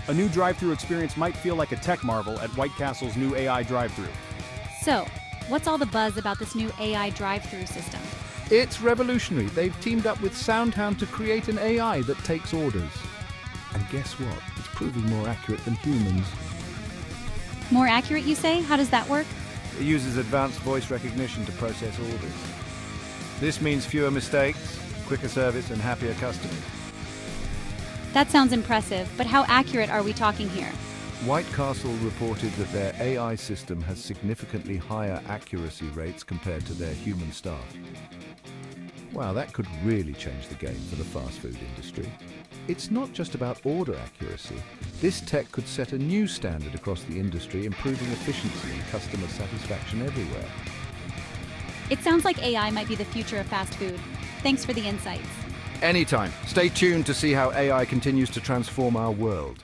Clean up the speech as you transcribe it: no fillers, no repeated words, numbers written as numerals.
A new drive-thru experience might feel like a tech marvel at White Castle's new AI Drive-Thru. So, what's all the buzz about this new AI drive-thru system? It's revolutionary. They've teamed up with SoundHound to create an AI that takes orders. And guess what? It's proving more accurate than humans. More accurate, you say? How does that work? It uses advanced voice recognition to process orders. This means fewer mistakes, quicker service, and happier customers. That sounds impressive, but how accurate are we talking here? White Castle reported that their AI system has significantly higher accuracy rates compared to their human staff. Wow, that could really change the game for the fast food industry. It's not just about order accuracy. This tech could set a new standard across the industry, improving efficiency and customer satisfaction everywhere. It sounds like AI might be the future of fast food. Thanks for the insights. Anytime. Stay tuned to see how AI continues to transform our world.